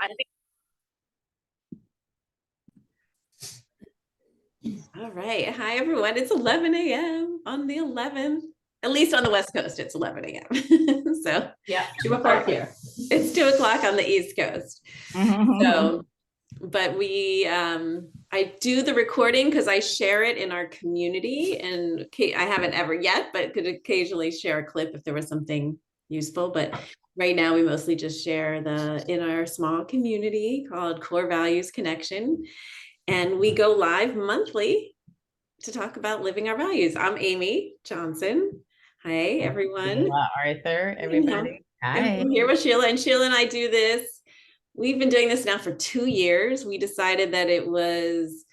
I think. All right. Hi, everyone. It's 11 a.m. on the 11th. At least on the West Coast, it's 11 a.m. So yeah, 2 o'clock here. It's 2 o'clock on the East Coast. So, but I do the recording because I share it in our community, and I haven't ever yet, but could occasionally share a clip if there was something useful. But right now, we mostly just share in our small community called Core Values Connection. And we go live monthly to talk about living our values. I'm Amy Johnson. Hi, everyone. Arthur, everybody. Hi. I'm here with Sheila, and Sheila and I do this. We've been doing this now for 2 years. We decided that it was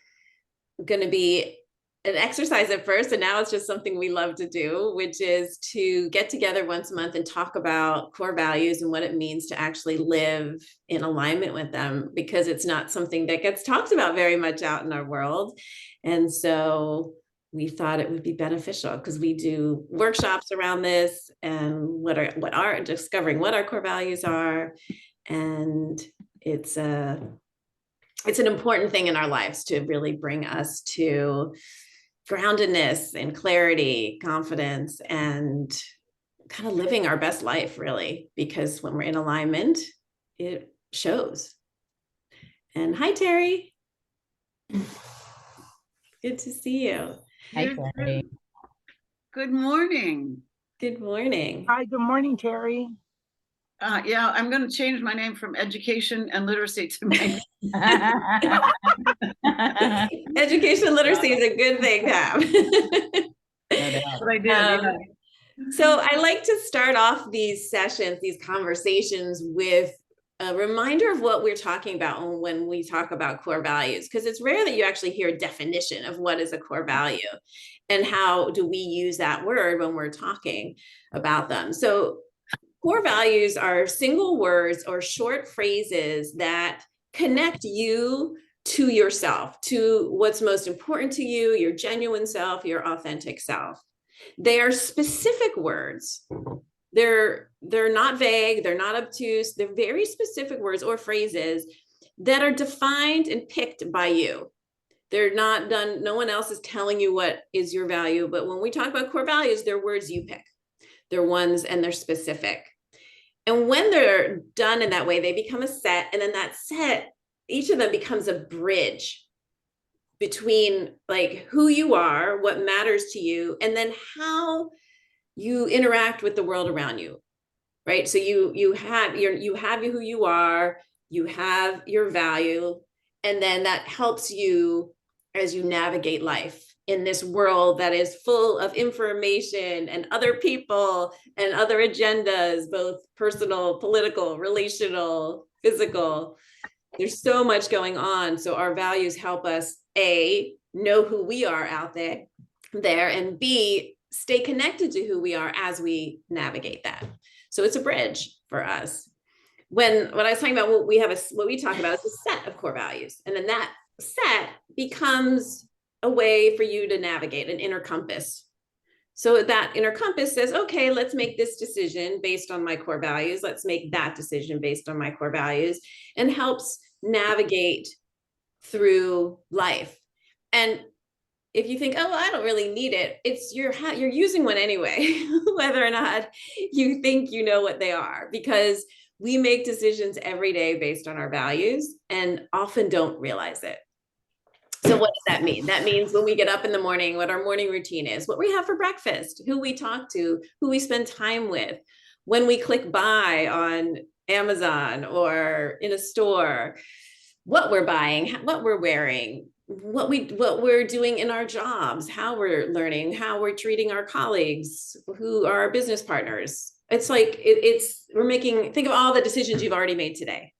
going to be an exercise at first, and now it's just something we love to do, which is to get together once a month and talk about core values and what it means to actually live in alignment with them, because it's not something that gets talked about very much out in our world. And so we thought it would be beneficial because we do workshops around this and discovering what our core values are. And it's an important thing in our lives to really bring us to groundedness and clarity, confidence, and kind of living our best life, really, because when we're in alignment, it shows. And hi, Terry. Good to see you. Hi, Terry. Good morning. Good morning. Hi, good morning, Terry. Yeah, I'm going to change my name from education and literacy to my Education and literacy is a good thing to have. But I did, yeah. So I like to start off these sessions, these conversations, with a reminder of what we're talking about when we talk about core values, because it's rare that you actually hear a definition of what is a core value and how do we use that word when we're talking about them. So core values are single words or short phrases that connect you to yourself, to what's most important to you, your genuine self, your authentic self. They are specific words. They're not vague, they're not obtuse, they're very specific words or phrases that are defined and picked by you. They're not done, no one else is telling you what is your value, but when we talk about core values, they're words you pick. They're ones and they're specific. And when they're done in that way, they become a set, and then that set, each of them becomes a bridge between like who you are, what matters to you, and then how you interact with the world around you, right? So you have who you are, you have your value, and then that helps you as you navigate life in this world that is full of information and other people and other agendas, both personal, political, relational, physical. There's so much going on. So our values help us, A, know who we are out there, and B, stay connected to who we are as we navigate that. So it's a bridge for us. When I was talking about what we talk about is a set of core values. And then that set becomes a way for you to navigate, an inner compass. So that inner compass says, okay, let's make this decision based on my core values. Let's make that decision based on my core values, and helps navigate through life. And if you think, oh, I don't really need it, you're using one anyway, whether or not you think you know what they are, because we make decisions every day based on our values and often don't realize it. So what does that mean? That means when we get up in the morning, what our morning routine is, what we have for breakfast, who we talk to, who we spend time with, when we click buy on Amazon or in a store, what we're buying, what we're wearing, what we're doing in our jobs, how we're learning, how we're treating our colleagues, who are our business partners. It's like think of all the decisions you've already made today,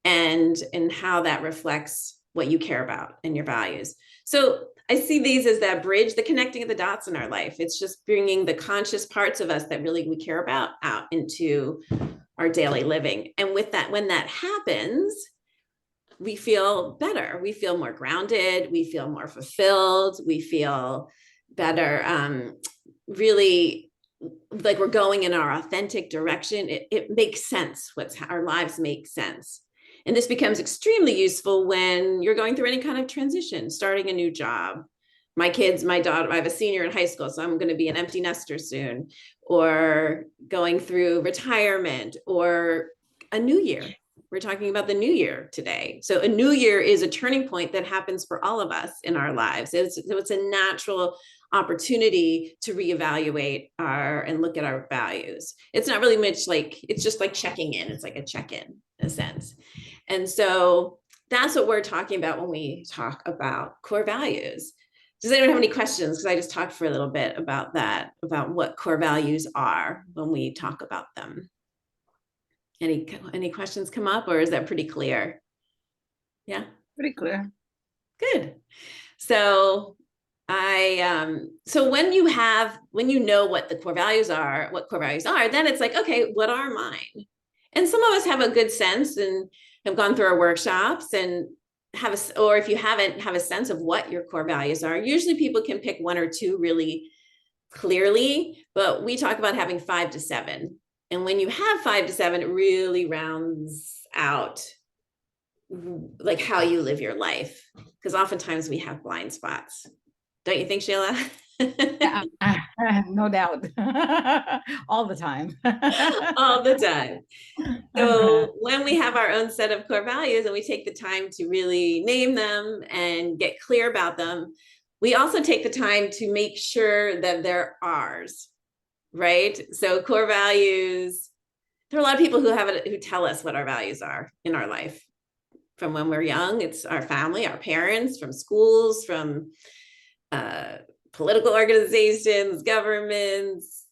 and how that reflects what you care about and your values. So I see these as that bridge, the connecting of the dots in our life. It's just bringing the conscious parts of us that really we care about out into our daily living. And with that, when that happens, we feel better. We feel more grounded. We feel more fulfilled. We feel better. Really like we're going in our authentic direction. It makes sense. Our lives make sense. And this becomes extremely useful when you're going through any kind of transition, starting a new job. My daughter, I have a senior in high school, so I'm going to be an empty nester soon, or going through retirement or a new year. We're talking about the new year today. So a new year is a turning point that happens for all of us in our lives. It's a natural opportunity to reevaluate and look at our values. It's not really much like, it's just like checking in. It's like a check-in in a sense. And so that's what we're talking about when we talk about core values. Does anyone have any questions? Because I just talked for a little bit about that, about what core values are when we talk about them. Any questions come up, or is that pretty clear? Yeah. Pretty clear. Good. So so when you know what the core values are, then it's like, okay, what are mine? And some of us have a good sense and have gone through our workshops and or if you haven't, have a sense of what your core values are. Usually people can pick one or two really clearly, but we talk about having 5 to 7. And when you have 5 to 7, it really rounds out like how you live your life. Because oftentimes we have blind spots. Don't you think, Sheila? Yeah, no doubt. All the time. All the time. So when we have our own set of core values and we take the time to really name them and get clear about them, we also take the time to make sure that they're ours, right? So core values, there are a lot of people who tell us what our values are in our life. From when we're young, it's our family, our parents, from schools, from political organizations, governments,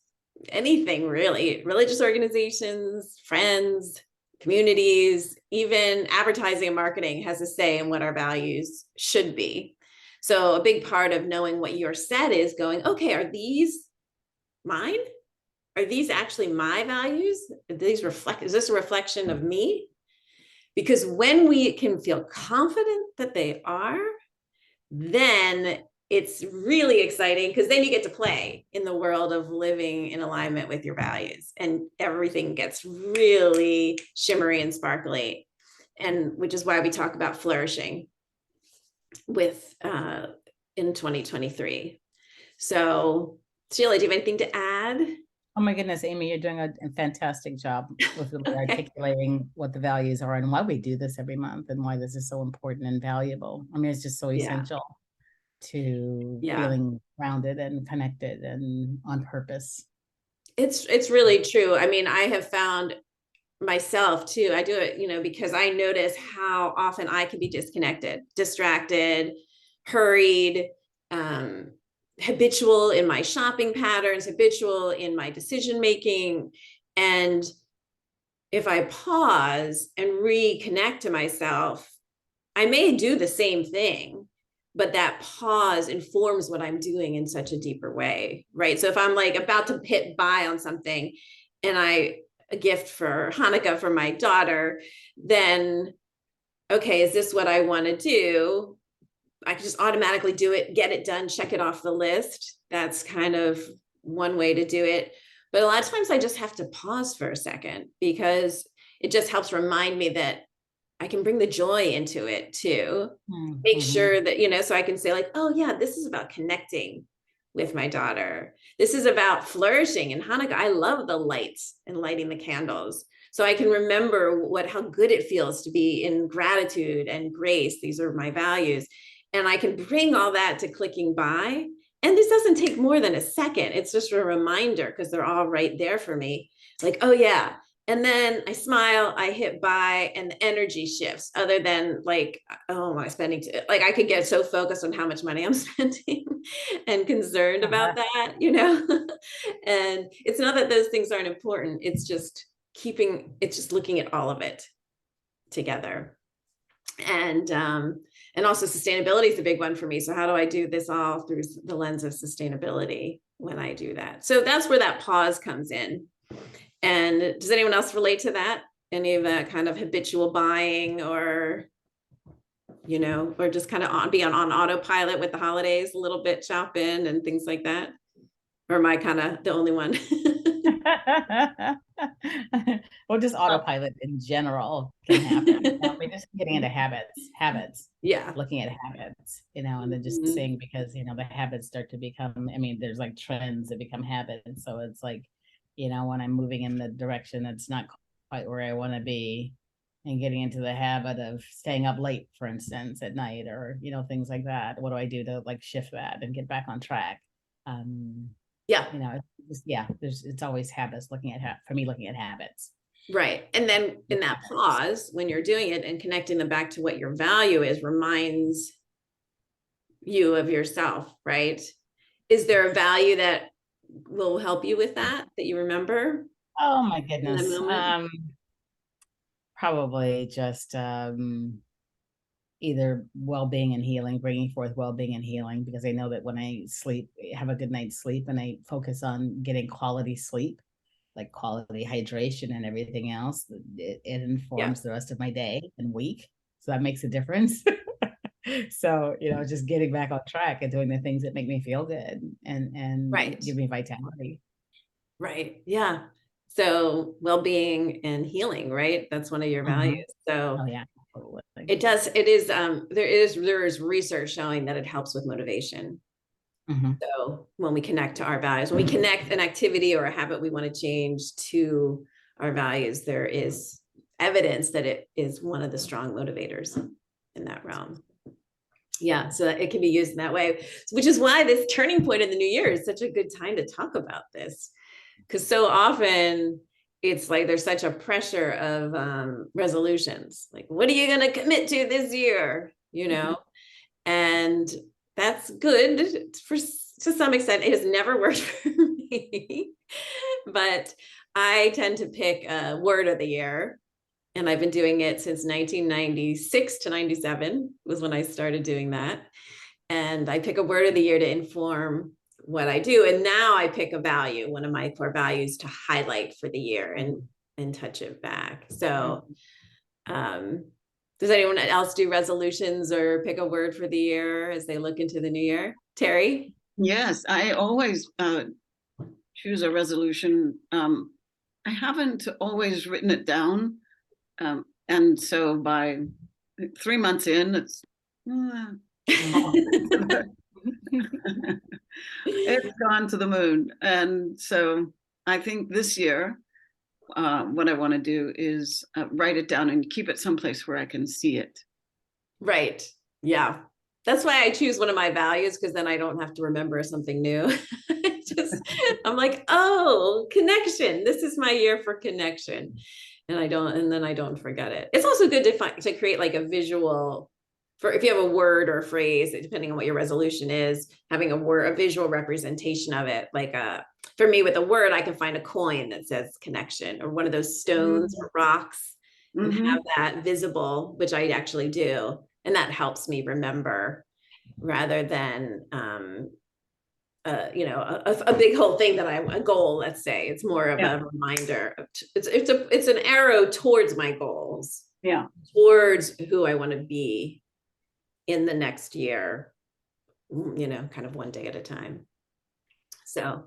anything really, religious organizations, friends, communities, even advertising and marketing has a say in what our values should be. So a big part of knowing what your set is going, okay, are these mine? Are these actually my values? Is this a reflection of me? Because when we can feel confident that they are, then it's really exciting, because then you get to play in the world of living in alignment with your values, and everything gets really shimmery and sparkly, and which is why we talk about flourishing with in 2023. So Sheila, do you have anything to add? Oh my goodness, Amy, you're doing a fantastic job with articulating what the values are and why we do this every month and why this is so important and valuable. I mean, it's just so essential to feeling grounded and connected and on purpose. It's really true. I mean, I have found myself too. I do it, because I notice how often I can be disconnected, distracted, hurried, habitual in my shopping patterns, habitual in my decision making. And if I pause and reconnect to myself, I may do the same thing, but that pause informs what I'm doing in such a deeper way, right? So if I'm like about to hit buy on something and a gift for Hanukkah for my daughter, then, okay, is this what I want to do? I can just automatically do it, get it done, check it off the list. That's kind of one way to do it. But a lot of times I just have to pause for a second, because it just helps remind me that I can bring the joy into it too. Mm-hmm. Make sure that, so I can say like, oh yeah, this is about connecting with my daughter. This is about flourishing in Hanukkah. I love the lights and lighting the candles. So I can remember how good it feels to be in gratitude and grace. These are my values. And I can bring all that to clicking buy. And this doesn't take more than a second. It's just a reminder, because they're all right there for me. Like, oh yeah. And then I smile, I hit buy, and the energy shifts, other than like, oh, am I spending? Like I could get so focused on how much money I'm spending and concerned about that, And it's not that those things aren't important. It's just looking at all of it together. And also sustainability is a big one for me. So how do I do this all through the lens of sustainability when I do that? So that's where that pause comes in. And does anyone else relate to that? Any of that kind of habitual buying, or, or just kind of be on autopilot with the holidays, a little bit shopping and things like that? Or am I kind of the only one? Or just autopilot in general can happen. I mean, just getting into habits, Yeah. looking at habits, and then just saying, because, the habits start to become, I mean, there's like trends that become habits. So it's like, when I'm moving in the direction that's not quite where I want to be, and getting into the habit of staying up late, for instance, at night, or, things like that. What do I do to like shift that and get back on track? Yeah. It's always habits, looking at habits. Right. And then in that pause, when you're doing it and connecting them back to what your value is, reminds you of yourself, right? Is there a value that will help you with that you remember? Oh my goodness. Probably just either well-being and healing, bringing forth well-being and healing, because I know that when I sleep, have a good night's sleep, and I focus on getting quality sleep, like quality hydration and everything else, it informs the rest of my day and week. So that makes a difference. So, just getting back on track and doing the things that make me feel good and Right. give me vitality. Right. Yeah. So well-being and healing, right? That's one of your values. So oh yeah, totally. It does. It is. There is research showing that it helps with motivation. So when we connect to our values, when we connect an activity or a habit we want to change to our values, there is evidence that it is one of the strong motivators in that realm. Yeah, so it can be used in that way, which is why this turning point in the new year is such a good time to talk about this, because so often it's like there's such a pressure of resolutions. Like, what are you going to commit to this year? And that's good to some extent. It has never worked for me, but I tend to pick a word of the year. And I've been doing it since 1996 to 97 was when I started doing that. And I pick a word of the year to inform what I do. And now I pick a value, one of my core values, to highlight for the year and touch it back. So does anyone else do resolutions or pick a word for the year as they look into the new year? Terry? Yes, I always choose a resolution. I haven't always written it down. And so by 3 months in, it's it's gone to the moon. And so I think this year, what I want to do is write it down and keep it someplace where I can see it. Right. Yeah. That's why I choose one of my values, because then I don't have to remember something new. I'm like, oh, connection. This is my year for connection. And then I don't forget it. It's also good to create like a visual for if you have a word or a phrase, depending on what your resolution is, having a visual representation of it. Like for me with a word, I can find a coin that says connection, or one of those stones or rocks, and have that visible, which I actually do. And that helps me remember, rather than a big whole thing that a goal, let's say. It's more of a reminder. It's an arrow towards my goals. Yeah. Towards who I want to be in the next year, kind of one day at a time. So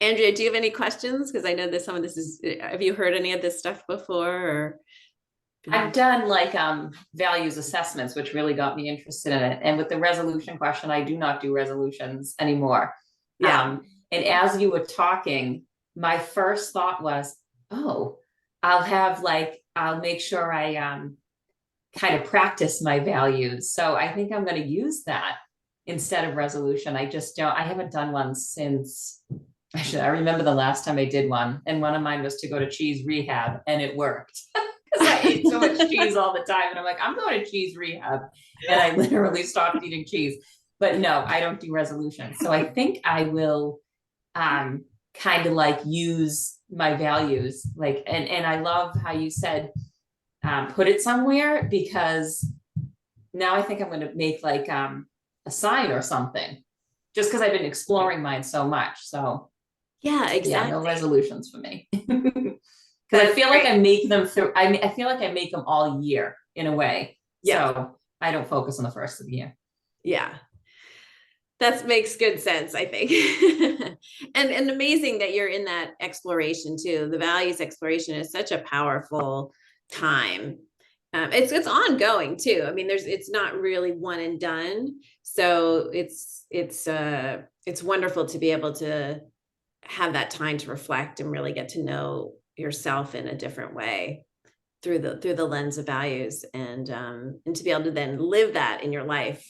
Andrea, do you have any questions? Because I know that some of this is, have you heard any of this stuff before? Or I've done like values assessments, which really got me interested in it. And with the resolution question, I do not do resolutions anymore. Yeah. And as you were talking, my first thought was, oh, I'll make sure I kind of practice my values. So I think I'm going to use that instead of resolution. I haven't done one since, actually, I remember the last time I did one. And one of mine was to go to cheese rehab, and it worked. Because I ate so much cheese all the time. And I'm like, I'm going to cheese rehab. And I literally stopped eating cheese. But no, I don't do resolutions. So I think I will kind of like use my values. And I love how you said, put it somewhere, because now I think I'm going to make like a sign or something, just because I've been exploring mine so much. So yeah, exactly. Yeah, no resolutions for me. Because I feel like I make them through, I feel like I make them all year in a way. Yeah. So I don't focus on the first of the year. Yeah. That makes good sense, I think. And amazing that you're in that exploration too. The values exploration is such a powerful time. It's ongoing too. I mean, it's not really one and done. So it's wonderful to be able to have that time to reflect and really get to know yourself in a different way through the lens of values, and to be able to then live that in your life.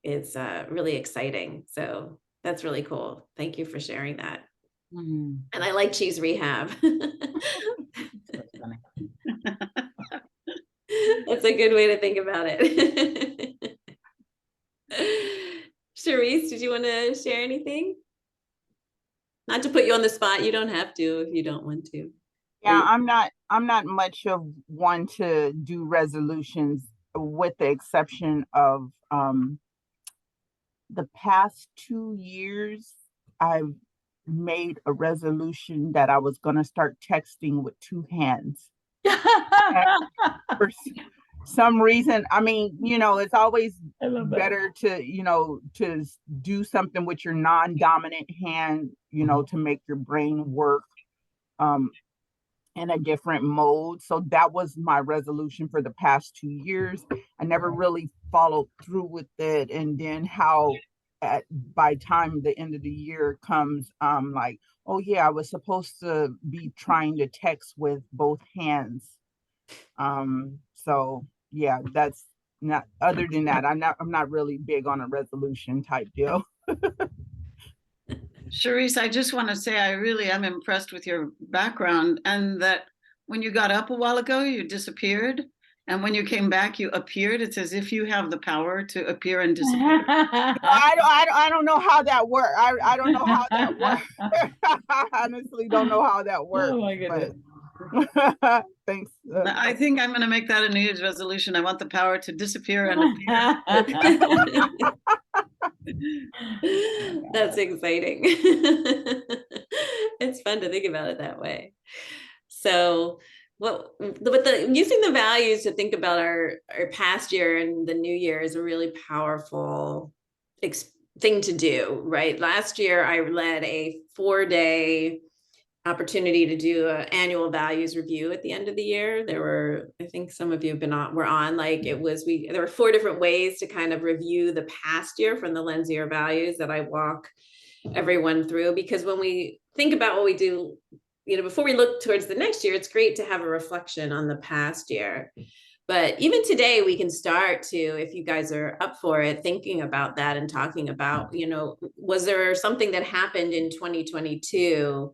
It's really exciting. So that's really cool. Thank you for sharing that. Mhm. And I like cheese rehab. That's funny. That's a good way to think about it. Charisse, did you want to share anything? Not to put you on the spot. You don't have to if you don't want to. Yeah, I'm not much of one to do resolutions, with the exception of the past 2 years. I've made a resolution that I was going to start texting with two hands. For some reason, I mean, it's always I love that. better to, to do something with your non-dominant hand, to make your brain work in a different mode. So that was my resolution for the past 2 years. I never really followed through with it. And then by time the end of the year comes, like, oh yeah, I was supposed to be trying to text with both hands. So yeah, that's not, other than that, I'm not really big on a resolution type deal. Charisse, I just want to say I really am impressed with your background, and that when you got up a while ago, you disappeared. And when you came back, you appeared. It's as if you have the power to appear and disappear. I don't know how that works. I don't know how that works. I honestly don't know how that works. Oh my goodness. But thanks. I think I'm going to make that a New Year's resolution. I want the power to disappear and appear. That's exciting. It's fun to think about it that way. So, using the values to think about our past year and the new year is a really powerful thing to do, right? Last year, I led a 4-day opportunity to do an annual values review at the end of the year. There were, I think some of you were on, like there were 4 different ways to kind of review the past year from the lens of your values that I walk everyone through. Because when we think about what we do, before we look towards the next year, it's great to have a reflection on the past year. But even today, we can start to, if you guys are up for it, thinking about that and talking about, was there something that happened in 2022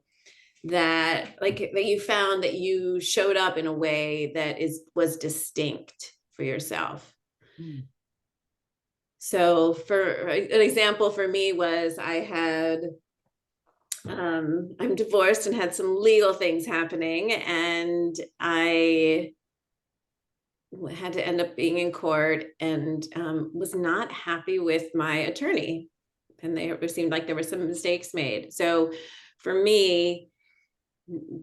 that you found that you showed up in a way that was distinct for yourself? So for an example for me was I'm divorced and had some legal things happening, and I had to end up being in court, and was not happy with my attorney, and it seemed like there were some mistakes made. So for me,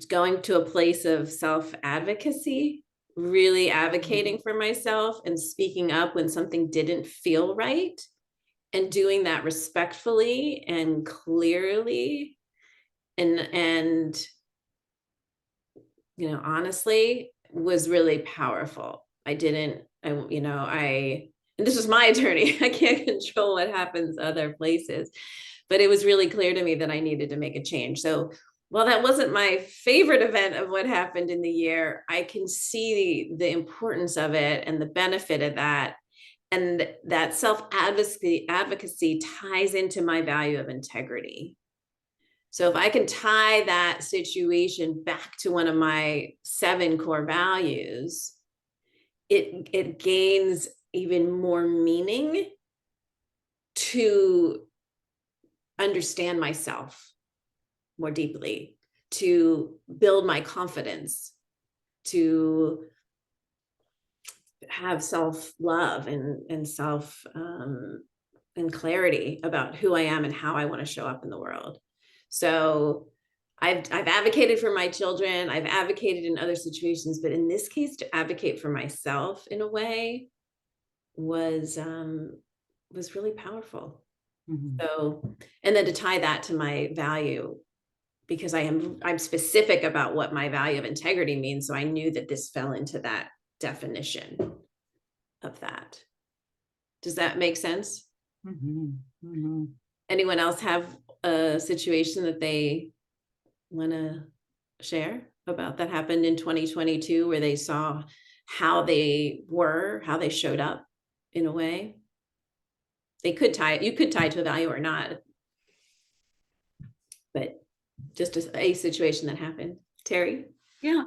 going to a place of self-advocacy, really advocating for myself and speaking up when something didn't feel right, and doing that respectfully and clearly and honestly, was really powerful. And this was my attorney. I can't control what happens other places, but it was really clear to me that I needed to make a change. So while that wasn't my favorite event of what happened in the year, I can see the importance of it and the benefit of that. And that self-advocacy ties into my value of integrity. So if I can tie that situation back to one of my 7 core values, it gains even more meaning to understand myself more deeply, to build my confidence, to have self-love and self and clarity about who I am and how I want to show up in the world. So I've advocated for my children, I've advocated in other situations, but in this case, to advocate for myself in a way was really powerful. Mhm. So, and then to tie that to my value, because I'm specific about what my value of integrity means. So I knew that this fell into that definition of that. Does that make sense? Mhm. Mhm. Anyone else have a situation that they want to share about that happened in 2022 where they saw how they showed up in a way? You could tie it to a value or not, but just a situation that happened. Terry? Yeah.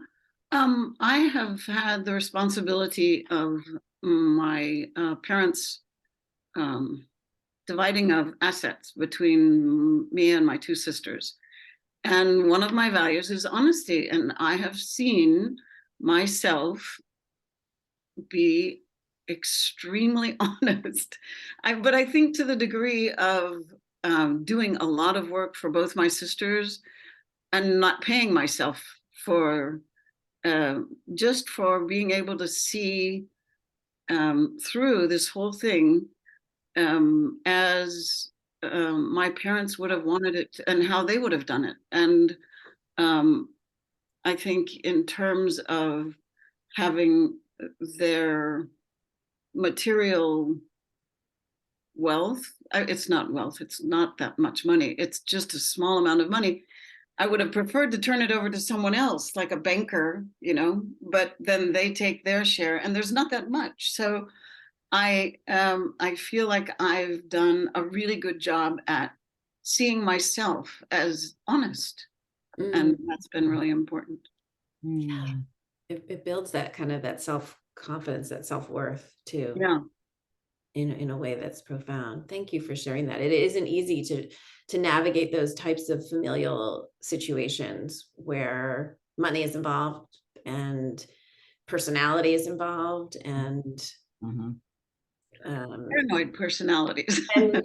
I have had the responsibility of my parents' dividing of assets between me and my two sisters. And one of my values is honesty. And I have seen myself be extremely honest. But I think to the degree of doing a lot of work for both my sisters and not paying myself for uh, just for being able to see through this whole thing as my parents would have wanted it and how they would have done it. And um, I think in terms of having their material wealth, it's not wealth, it's not that much money, it's just a small amount of money. I would have preferred to turn it over to someone else, like a banker, but then they take their share and there's not that much. So I feel like I've done a really good job at seeing myself as honest, and that's been really important. Mm. It builds that kind of that self-confidence, that self-worth too. Yeah. In a way that's profound. Thank you for sharing that. It isn't easy to navigate those types of familial situations where money is involved and personality is involved and Mhm. Paranoid personalities. and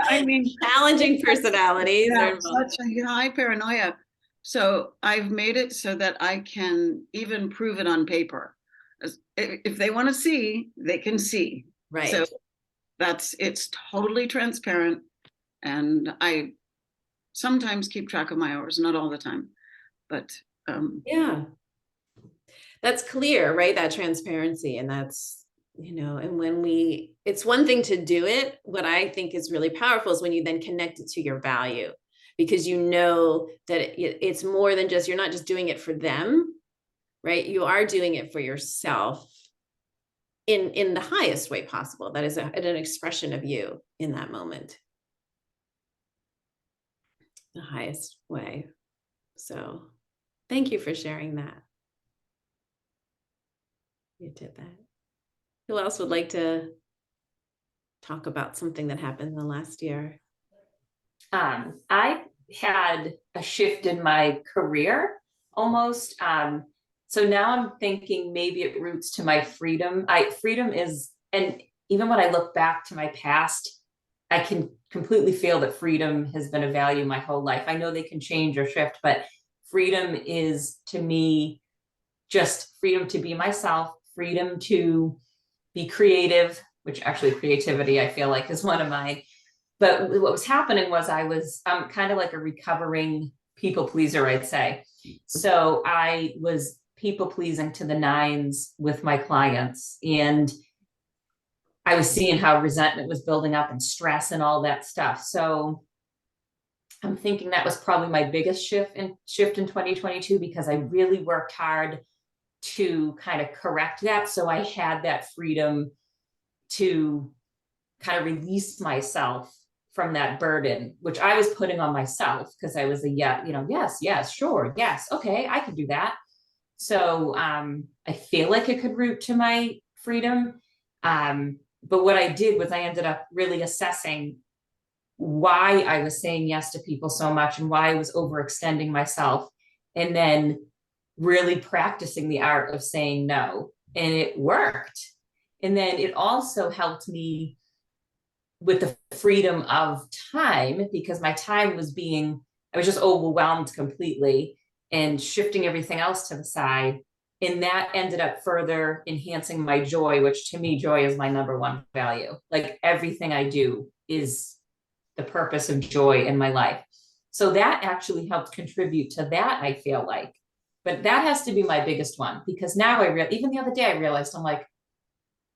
I mean, challenging personalities yeah, are involved. such a high paranoia. So I've made it so that I can even prove it on paper. If they want to see, they can see. Right. So it's totally transparent. And I sometimes keep track of my hours, not all the time, but yeah. That's clear, right? That transparency. And that's, and it's one thing to do it. What I think is really powerful is when you then connect it to your value, because you know that it's more than just, you're not just doing it for them, right? You are doing it for yourself in the highest way possible. That is an expression of you in that moment. The highest way. So thank you for sharing that. You did that. Who else would like to talk about something that happened in the last year? I had a shift in my career almost. So now I'm thinking maybe it roots to my freedom. Freedom is, and even when I look back to my past, I can completely feel that freedom has been a value my whole life. I know they can change or shift, but freedom is to me just freedom to be myself, freedom to be creative, which actually creativity I feel like is one of my, but what was happening was I'm kind of like a recovering people pleaser, I'd say. So I was people pleasing to the nines with my clients, and I was seeing how resentment was building up and stress and all that stuff. So I'm thinking that was probably my biggest shift in 2022, because I really worked hard to kind of correct that. So I had that freedom to kind of release myself from that burden, which I was putting on myself because I was yes, sure, yes, okay, I could do that. So I feel like it could root to my freedom. But what I did was I ended up really assessing why I was saying yes to people so much and why I was overextending myself, and then really practicing the art of saying no. And it worked. And then it also helped me with the freedom of time, because my time I was just overwhelmed completely and shifting everything else to the side. And that ended up further enhancing my joy, which to me, joy is my number one value. Like everything I do is the purpose of joy in my life. So that actually helped contribute to that, I feel like. But that has to be my biggest one, because now even the other day I realized, I'm like,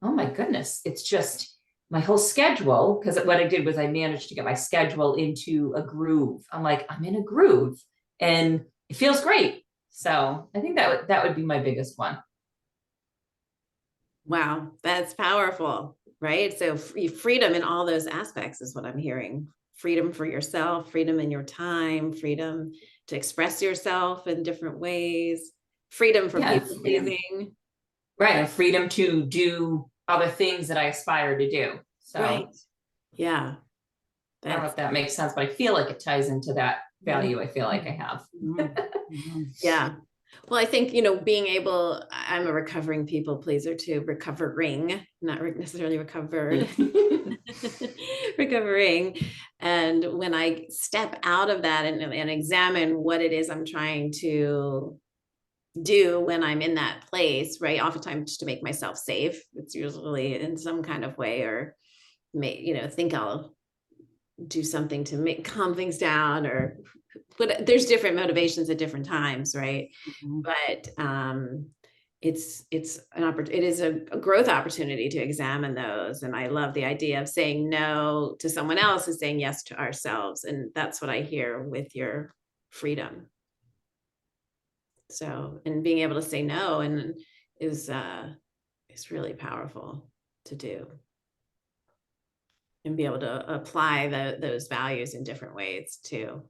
oh my goodness, it's just my whole schedule. Because what I did was I managed to get my schedule into a groove. I'm like, I'm in a groove and it feels great. So I think that would be my biggest one. Wow, that's powerful, right? So freedom in all those aspects is what I'm hearing. Freedom for yourself, freedom in your time, freedom to express yourself in different ways, freedom from Yeah, people pleasing. Right, and freedom to do other things that I aspire to do. So Right. Yeah. I don't know if that makes sense, but I feel like it ties into that value I feel like I have. Yeah. Well, I think, being able, I'm a recovering people pleaser too, recovering, not necessarily recovered, recovering. And when I step out of that and examine what it is I'm trying to do when I'm in that place, right? Oftentimes just to make myself safe. It's usually in some kind of way, or think I'll do something to calm things down, but there's different motivations at different times, right? But it's it is a growth opportunity to examine those. And I love the idea of saying no to someone else is saying yes to ourselves. And that's what I hear with your freedom. So, and being able to say no is really powerful to do. And be able to apply those values in different ways too.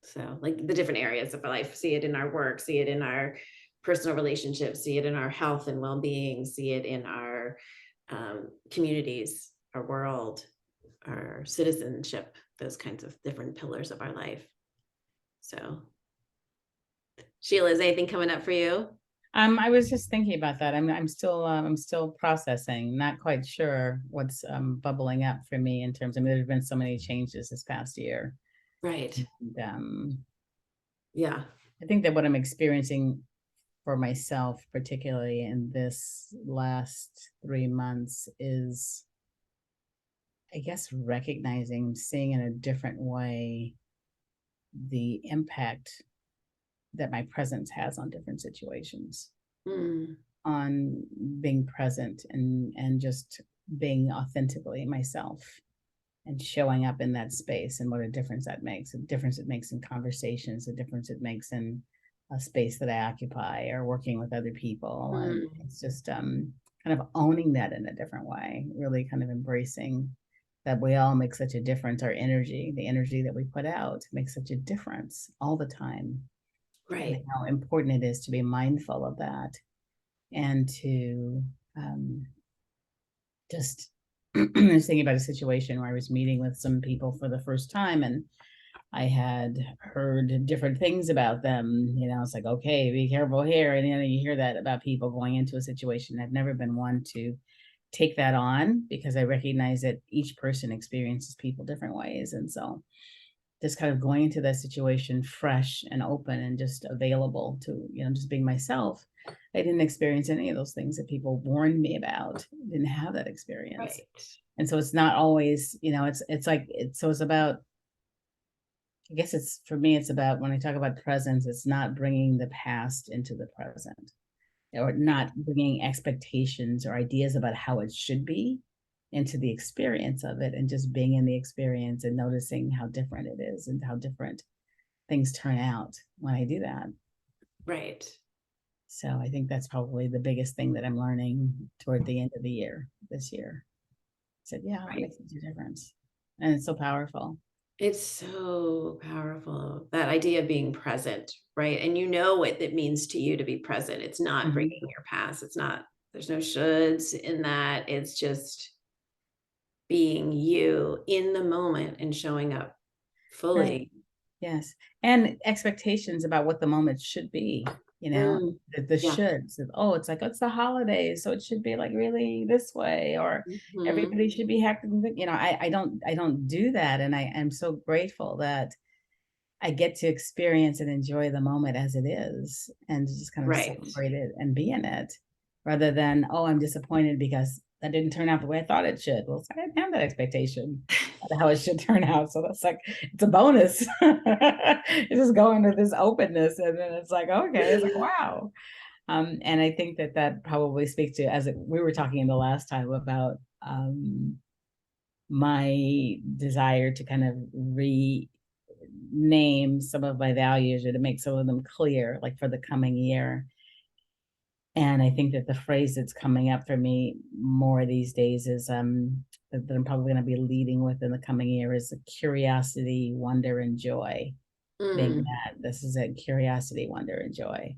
So like the different areas of our life, see it in our work, see it in our personal relationships, see it in our health and well-being, see it in our communities, our world, our citizenship, those kinds of different pillars of our life. So Sheila, is anything coming up for you? I was just thinking about that. I'm still processing, not quite sure what's bubbling up for me in terms of, there's been so many changes this past year. Right. And, yeah. I think that what I'm experiencing for myself, particularly in this last 3 months, is, I guess, recognizing, seeing in a different way the impact that my presence has on different situations, on being present and just being authentically myself and showing up in that space, and what a difference that makes, a difference it makes in conversations, a difference it makes in a space that I occupy or working with other people. And it's just kind of owning that in a different way, really kind of embracing that we all make such a difference. Our energy, the energy that we put out, makes such a difference all the time. Right. And how important it is to be mindful of that, and to just I was thinking about a situation where I was meeting with some people for the first time, and I had heard different things about them. It's like, okay, be careful here. And you hear that about people going into a situation. I've never been one to take that on, because I recognize that each person experiences people different ways. And so just kind of going into that situation fresh and open and just available to, just being myself. I didn't experience any of those things that people warned me about. Didn't have that experience. Right. And so it's not always, it's about, I guess for me, it's about, when I talk about presence, it's not bringing the past into the present, or not bringing expectations or ideas about how it should be into the experience of it, and just being in the experience and noticing how different it is and how different things turn out when I do that. Right. So I think that's probably the biggest thing that I'm learning toward the end of the year, this year. I said, yeah, it makes such a difference. And it's so powerful. It's so powerful, that idea of being present, right? And what it means to you to be present. It's not bringing your past. There's no shoulds in that. It's just being you in the moment and showing up fully. Right. Yes. And expectations about what the moment should be, the shoulds of, it's like, it's the holidays, so it should be like really this way, or everybody should be acting, I don't do that. And I am so grateful that I get to experience and enjoy the moment as it is, and just kind of celebrate it and be in it, rather than, I'm disappointed because that didn't turn out the way I thought it should. Well, I didn't have that expectation of how it should turn out. So that's like, it's a bonus. You just go into this openness, and then it's like, okay, it's like, wow. And I think that probably speaks to, we were talking the last time about my desire to kind of rename some of my values, or to make some of them clear, like for the coming year. And I think that the phrase that's coming up for me more these days is that I'm probably going to be leading with in the coming year is curiosity, wonder, and joy. Being that this is a curiosity, wonder, and joy.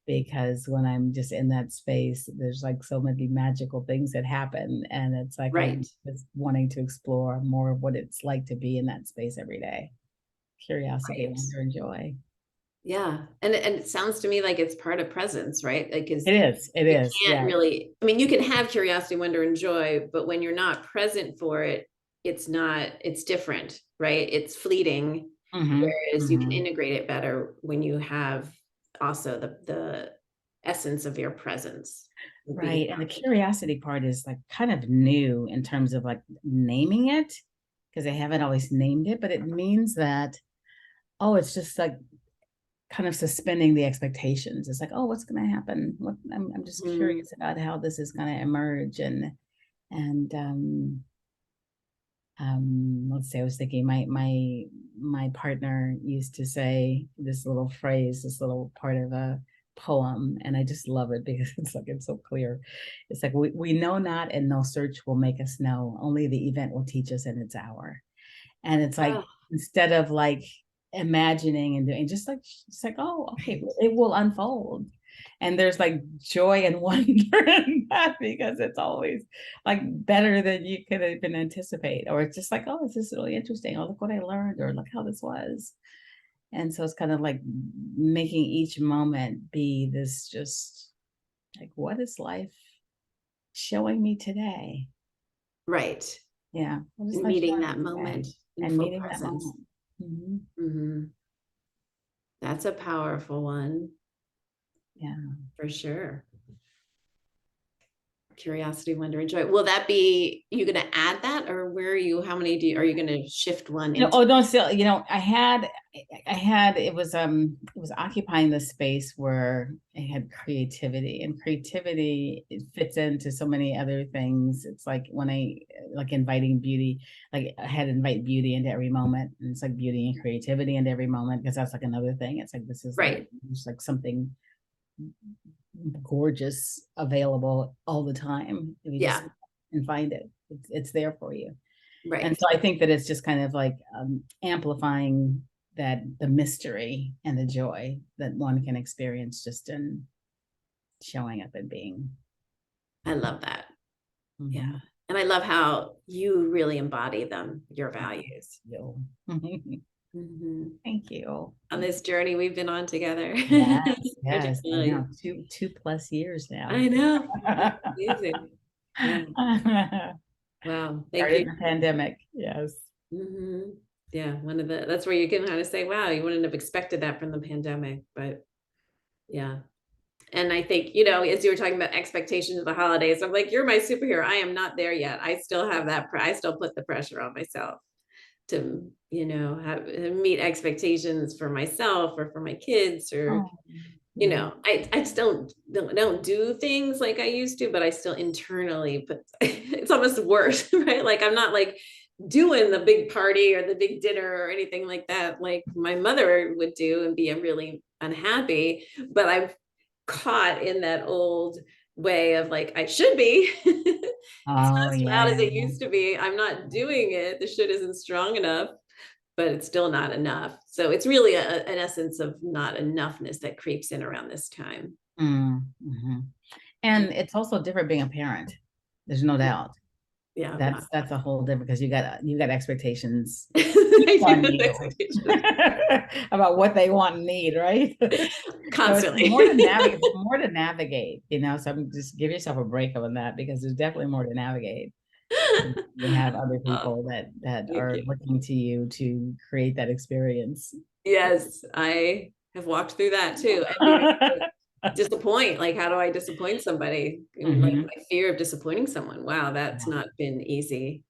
Because when I'm just in that space, there's like so many magical things that happen. And it's like, I'm just wanting to explore more of what it's like to be in that space every day. Curiosity, wonder, and joy. Yeah. And it sounds to me like it's part of presence, right? Like, it is. Can't really, I mean, you can have curiosity, wonder, and joy, but when you're not present for it, it's different, right? It's fleeting. Whereas you can integrate it better when you have also the essence of your presence. Right. And the curiosity part is like kind of new in terms of like naming it, because I haven't always named it, but it means that, it's just like kind of suspending the expectations. It's like, what's going to happen? I'm just curious about how this is going to emerge. And let's say I was thinking my partner used to say this little phrase, this little part of a poem, and I just love it because it's so clear. It's like, we know not, and no search will make us know. Only the event will teach us in its hour. And it's like, instead of like imagining and doing, just like, it's like, okay, it will unfold. And there's like joy and wonder in that, because it's always like better than you could even anticipate. Or it's just like, this is really interesting. Look what I learned, or look how this was. And so it's kind of like making each moment be this, just like, what is life showing me today? Right. Yeah. Meeting that moment and meeting that moment. That's a powerful one. Yeah, for sure. Curiosity, wonder, and joy. Will that be, you going to add that, or where are you? How many are you going to shift one? I had, it was occupying the space where I had creativity, and creativity, it fits into so many other things. It's like when I like inviting beauty, like I had to invite beauty into every moment, and it's like beauty and creativity into every moment, because that's like another thing. It's like, this is right. Just like something gorgeous available all the time. If you just and find it, it's there for you. Right. And so I think that it's just kind of like amplifying that, the mystery and the joy that one can experience just in showing up and being. I love that. Yeah. And I love how you really embody them, your values. Thank you. On this journey we've been on together. Yes. I know, 2+ years now. I know. Amazing. Yeah. Wow. Thank you. In the pandemic. Yes. Yeah. That's where you can kind of say, wow, you wouldn't have expected that from the pandemic, but yeah. And I think, as you were talking about expectations of the holidays, I'm like, you're my superhero. I am not there yet. I still have that. I still put the pressure on myself to, meet expectations for myself or for my kids, or, I just don't do things like I used to, but I still internally, but it's almost worse, right? Like, I'm not like doing the big party or the big dinner or anything like that, like my mother would do, and be really unhappy, but I've caught in that old way of like, I should be. It's not as loud as it used to be. I'm not doing it. The shit isn't strong enough, but it's still not enough. So it's really an essence of not enoughness that creeps in around this time. And it's also different being a parent. There's no doubt. Yeah, that's a whole different, because you got expectations about what they want and need, right? Constantly. So more to navigate, so I'm just give yourself a break on that, because there's definitely more to navigate. You have other people that are looking to you to create that experience. Yes, I have walked through that too. disappoint. Like, how do I disappoint somebody? And, like, Mhm. my fear of disappointing someone. Wow, that's not been easy.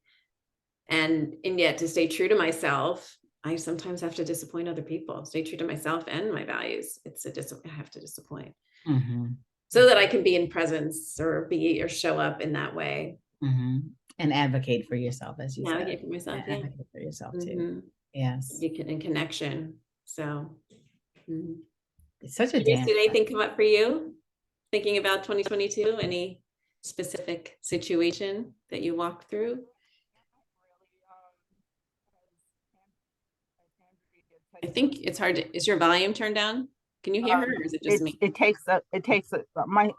And yet to stay true to myself, I sometimes have to disappoint other people. Stay true to myself and my values. I have to disappoint Mhm. so that I can be in presence or show up in that way. Mhm. And advocate for yourself, as you said. Navigate for myself. Yeah. Advocate for yourself too. Hmm. Yes. Be in connection. So, mhm. It's such a Denise, dance. did anything come up for you? Thinking about 2022, any specific situation that you walked through? I think it's hard to, is your volume turned down? Can you hear her or is it just me?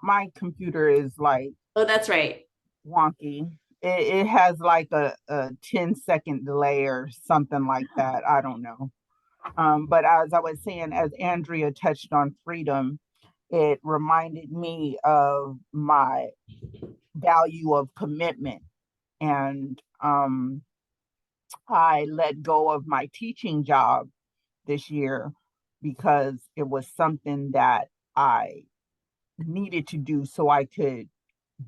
My computer is like Oh, that's right. wonky. It has like a 10-second delay or something like that. I don't know. But as I was saying, as Andrea touched on freedom, it reminded me of my value of commitment. And I let go of my teaching job this year because it was something that I needed to do so I could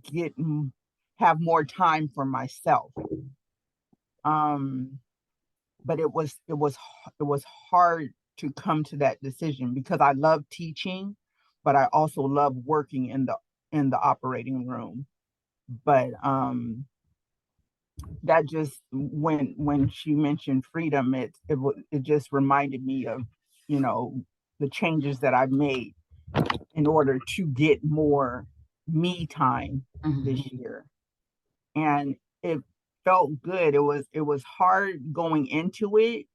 get have more time for myself. Um, but it was hard to come to that decision because I love teaching, but I also love working in the operating room. But that just when she mentioned freedom, it just reminded me of, you know, the changes that I've made in order to get more me time this Mhm. year. And it felt good. It was hard going into it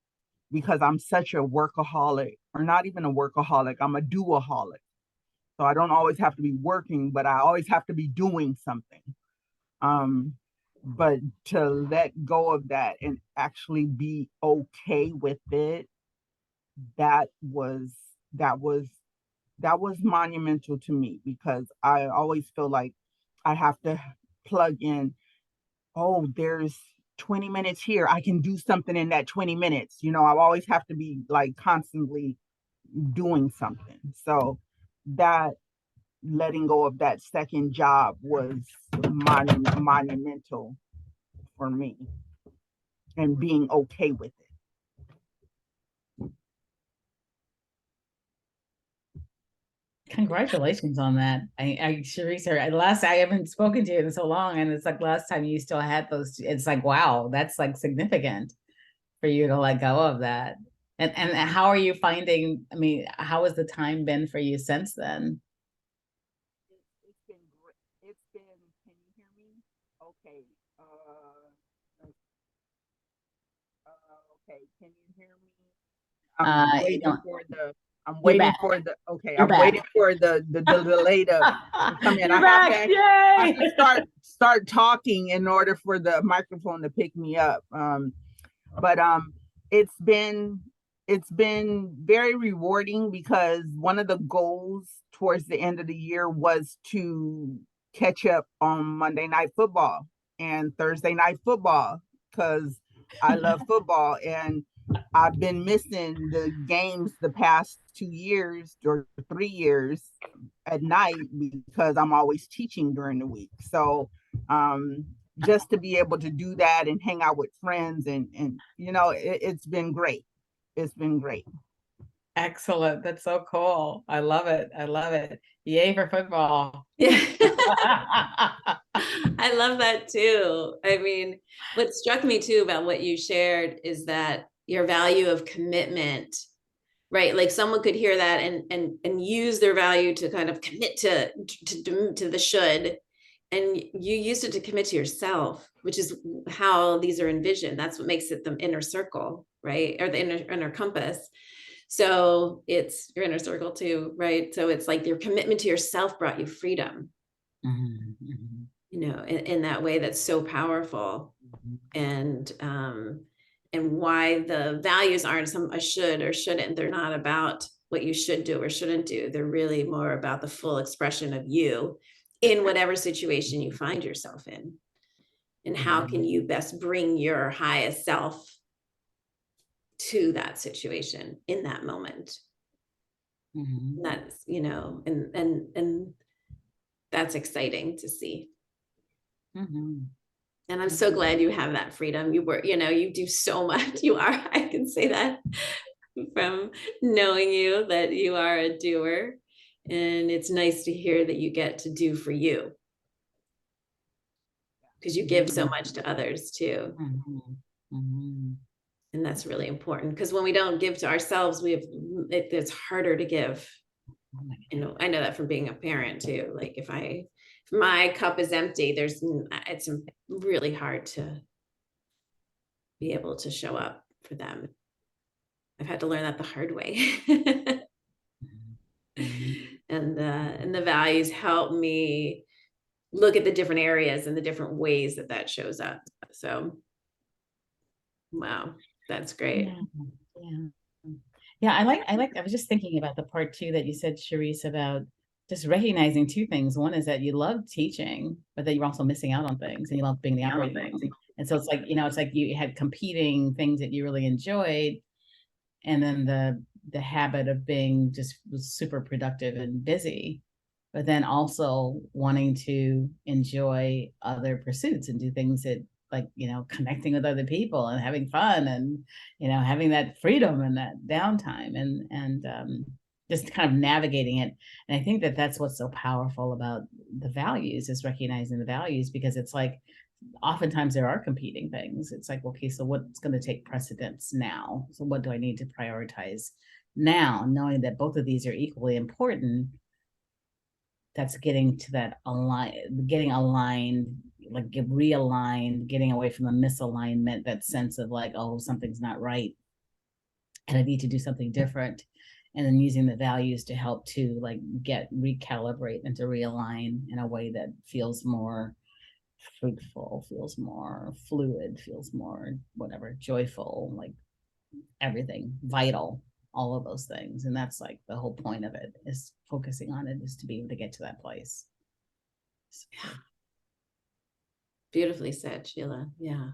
because I'm such a workaholic, or not even a workaholic, I'm a doaholic. So I don't always have to be working, but I always have to be doing something. Um, but to let go of that and actually be okay with it, that was that was that was monumental to me because I always feel like I have to plug in, oh, there's 20 minutes here. I can do something in that 20 minutes. I always have to be like constantly doing something. So that letting go of that second job was monumental for me, and being okay with it. Congratulations on that. Sharice, I haven't spoken to you in so long, and it's like last time you still had those. It's like, wow, that's like significant for you to let go of that. And how are you finding? I mean, how has the time been for you since then? It's been great. It's been, can you hear me? Okay. Okay. Can you hear me? I'm You waiting don't. for the I'm You're waiting back. for the okay, You're I'm back. waiting for the delay to come in. You're back. I have Yay! to start talking in order for the microphone to pick me up. But it's been it's been very rewarding because one of the goals towards the end of the year was to catch up on Monday Night Football and Thursday Night Football because I love football, and I've been missing the games the past 2 years or 3 years at night because I'm always teaching during the week. So um, just to be able to do that and hang out with friends, and it's been great. It's been great. Excellent. That's so cool. I love it. I love it. Yay for football. Yeah. I love that too. I mean, what struck me too about what you shared is that your value of commitment, right? Like someone could hear that and use their value to kind of commit to the should, and you used it to commit to yourself, which is how these are envisioned. That's what makes it the inner circle, right? Or the inner compass. So it's your inner circle too, right? So it's like your commitment to yourself brought you freedom, Mhm, mhm, in that way that's so powerful. And why the values aren't a should or shouldn't. They're not about what you should do or shouldn't do. They're really more about the full expression of you in whatever situation you find yourself in. And how can you best bring your highest self to that situation in that moment? Mhm. That's, you know, and that's exciting to see. Mhm. And I'm so glad you have that freedom. You were, you know, you do so much. You are, I can say that from knowing you, that you are a doer. And it's nice to hear that you get to do for you, because you give so much to others too. Mhm. Mhm. And that's really important, because when we don't give to ourselves, it's harder to give. Oh my You know, I know that from being a parent too. Like if my cup is empty, it's really hard to be able to show up for them. I've had to learn that the hard way. Mhm. And the values help me look at the different areas and the different ways that shows up. So, wow, that's great. Yeah. Yeah. Yeah, I was just thinking about the part too that you said, Charisse, about just recognizing two things. One is that you love teaching, but that you're also missing out on things and you love being the operating room. And so it's like, you know, it's like you had competing things that you really enjoyed, and then the habit of being just super productive and busy, but then also wanting to enjoy other pursuits and do things that, like, you know, connecting with other people and having fun, and, you know, having that freedom and that downtime, and just kind of navigating it. And I think that that's what's so powerful about the values, is recognizing the values, because it's like oftentimes there are competing things. It's like, okay, so what's going to take precedence now? So what do I need to prioritize now, knowing that both of these are equally important? That's getting to that getting aligned, like get realigned, getting away from the misalignment, that sense of like, oh, something's not right and I need to do something different. And then using the values to help to like recalibrate and to realign in a way that feels more fruitful, feels more fluid, feels more whatever, joyful, like everything, vital, all of those things. And that's like the whole point of it, is focusing on it, is to be able to get to that place. So, Beautifully said, Sheila. Yeah.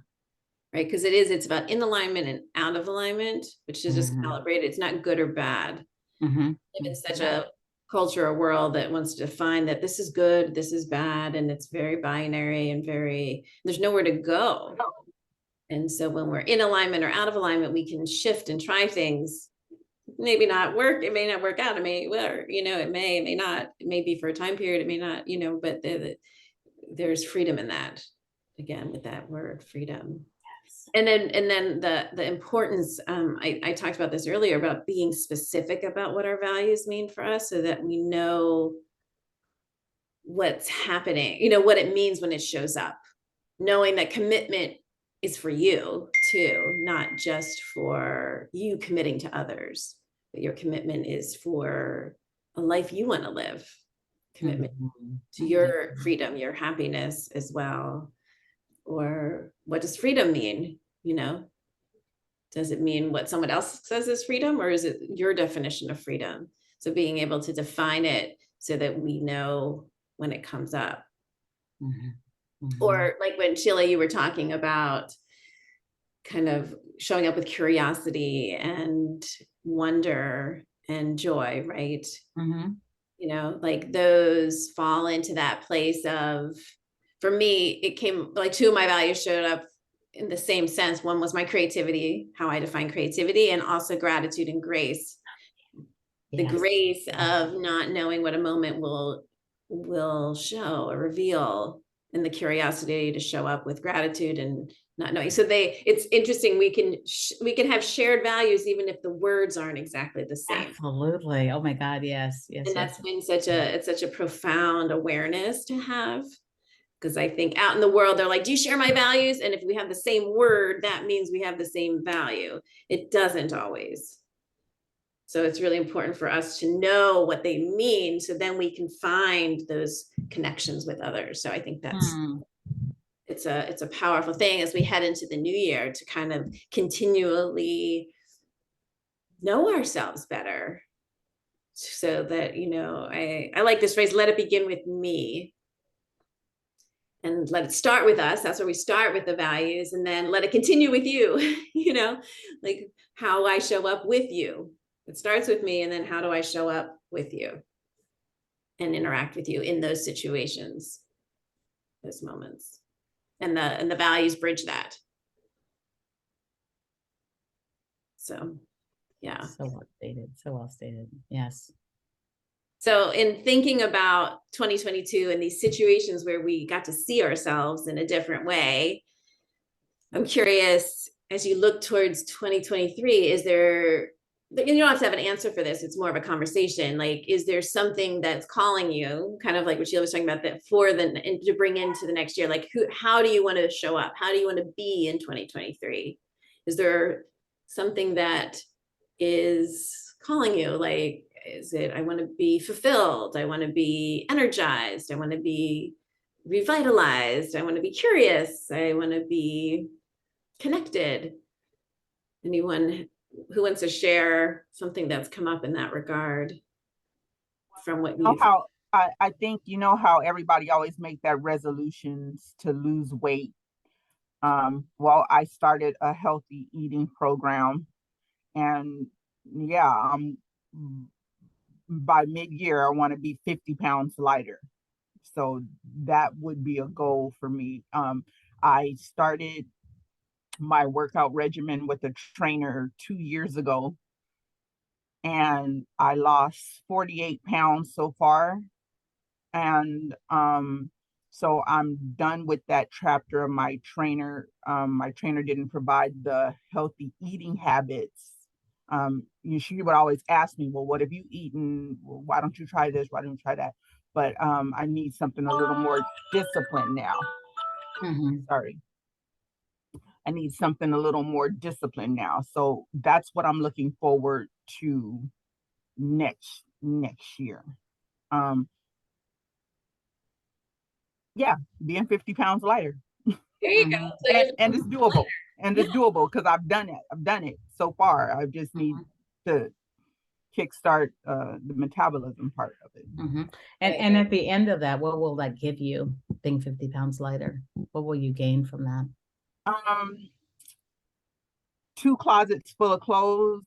Right. Because it's about in alignment and out of alignment, which is just calibrated. It's not good or bad. mhm. In such a culture or world that wants to define that this is good, this is bad, and it's very binary and there's nowhere to go. And so when we're in alignment or out of alignment, we can shift and try things. Maybe not work. It may not work out. It may, well, you know, it may not. It may be for a time period. It may not, you know, but there's freedom in that. Again, with that word, freedom. And then the importance, I talked about this earlier, about being specific about what our values mean for us, so that we know what's happening, you know, what it means when it shows up, knowing that commitment is for you too, not just for you committing to others, but your commitment is for a life you want to live, commitment to your freedom, your happiness as well. Or what does freedom mean? You know, does it mean what someone else says is freedom, or is it your definition of freedom? So being able to define it so that we know when it comes up. Or like when Sheila, you were talking about kind of showing up with curiosity and wonder and joy, right? You know, like those fall into that place of, for me, it came like two of my values showed up in the same sense. One was my creativity, how I define creativity, and also gratitude and grace. The grace of not knowing what a moment will show or reveal, and the curiosity to show up with gratitude and not knowing. So it's interesting. We can have shared values even if the words aren't exactly the same. Absolutely. Oh my God. Yes. Yes. And that's been it's such a profound awareness to have. Because I think out in the world, they're like, do you share my values? And if we have the same word, that means we have the same value. It doesn't always. So it's really important for us to know what they mean, so then we can find those connections with others. So I think it's a powerful thing as we head into the new year, to kind of continually know ourselves better. So that, you know, I like this phrase, let it begin with me. And let it start with us. That's where we start with the values, and then let it continue with you, you know, like how I show up with you It starts with me, and then how do I show up with you and interact with you in those situations, those moments, and the values bridge that. So, yeah. So well stated, so well stated. Yes. So in thinking about 2022 and these situations where we got to see ourselves in a different way, I'm curious, as you look towards 2023, is there, you don't have to have an answer for this, it's more of a conversation. Like, is there something that's calling you, kind of like what Sheila was talking about, that for the, and to bring into the next year, like how do you want to show up? How do you want to be in 2023? Is there something that is calling you? Like, is it, I want to be fulfilled, I want to be energized, I want to be revitalized, I want to be curious, I want to be connected? Anyone who wants to share something that's come up in that regard from what Know you've how I think you know how everybody always make that resolutions to lose weight. Well, I started a healthy eating program, and yeah, by mid-year I want to be 50 pounds lighter. So that would be a goal for me. I started my workout regimen with a trainer 2 years ago, and I lost 48 pounds so far. And so I'm done with that chapter of my trainer. My trainer didn't provide the healthy eating habits. She would always ask me, well, what have you eaten? Well, why don't you try this? Why don't you try that? But I need something a little more disciplined now. Sorry. I need something a little more disciplined now. So that's what I'm looking forward to next year. Yeah, being 50 pounds lighter. There you go. So and it's doable. And it's doable because I've done it. I've done it so far. I just need to kickstart the metabolism part of it. And at the end of that, what will that give you, being 50 pounds lighter? What will you gain from that? 2 closets full of clothes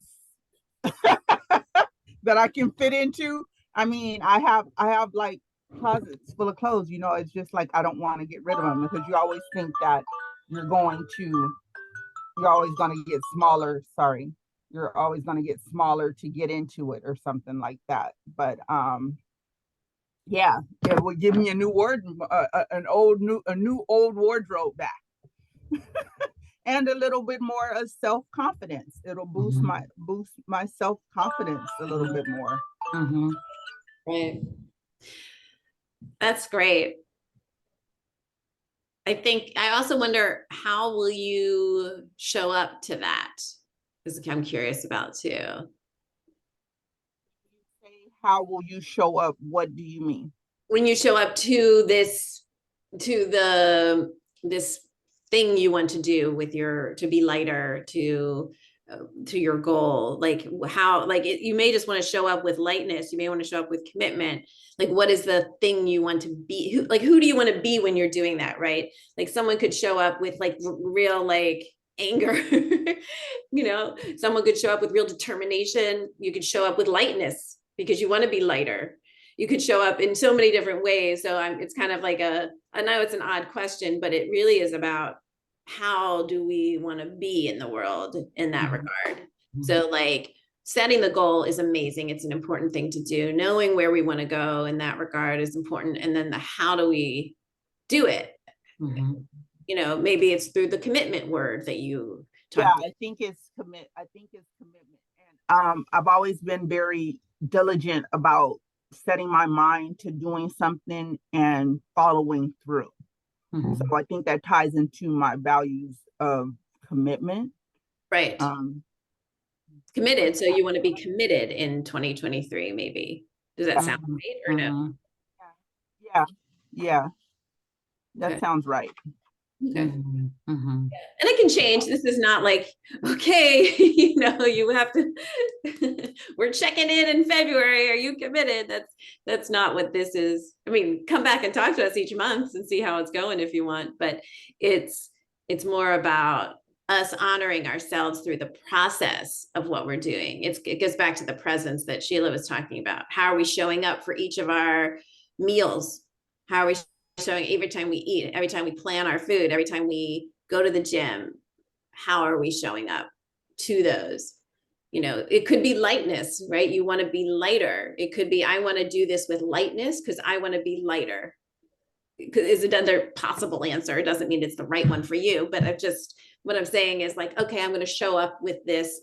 that I can fit into. I mean, I have like closets full of clothes, it's just like I don't want to get rid of them, because you always think that you're always going to get smaller. Sorry. You're always going to get smaller to get into it or something like that. But yeah, it would give me a new a new old wardrobe back. And a little bit more of self-confidence. It'll boost my self-confidence a little bit more. right. That's great. I think I also wonder, how will you show up to that? Because I'm curious about too. How will you show up? What do you mean? When you show up to this thing you want to do with to be lighter, to your goal, like how, like you may just want to show up with lightness, you may want to show up with commitment. Like, what is the thing you want to be? Who do you want to be when you're doing that, right? Like someone could show up with like real like anger, someone could show up with real determination. You could show up with lightness because you want to be lighter. You could show up in so many different ways. So it's kind of like I know it's an odd question, but it really is about how do we want to be in the world in that regard. So like setting the goal is amazing. It's an important thing to do. Knowing where we want to go in that regard is important. And then how do we do it? Maybe it's through the commitment word that you talked about. I think it's commitment. And I've always been very diligent about setting my mind to doing something and following through. So I think that ties into my values of commitment. Right. Committed. So you want to be committed in 2023, maybe. Does that sound right or no? Yeah. That sounds right. Okay. And it can change. This is not like, okay, you have to, we're checking in February. Are you committed? That's not what this is. I mean, come back and talk to us each month and see how it's going if you want, but it's more about us honoring ourselves through the process of what we're doing. It goes back to the presence that Sheila was talking about. How are we showing up for each of our meals? How are we showing every time we eat, every time we plan our food, every time we go to the gym? How are we showing up to those? It could be lightness, right? You want to be lighter. It could be, I want to do this with lightness because I want to be lighter. Is another possible answer. It doesn't mean it's the right one for you, but what I'm saying is like, okay, I'm going to show up with this.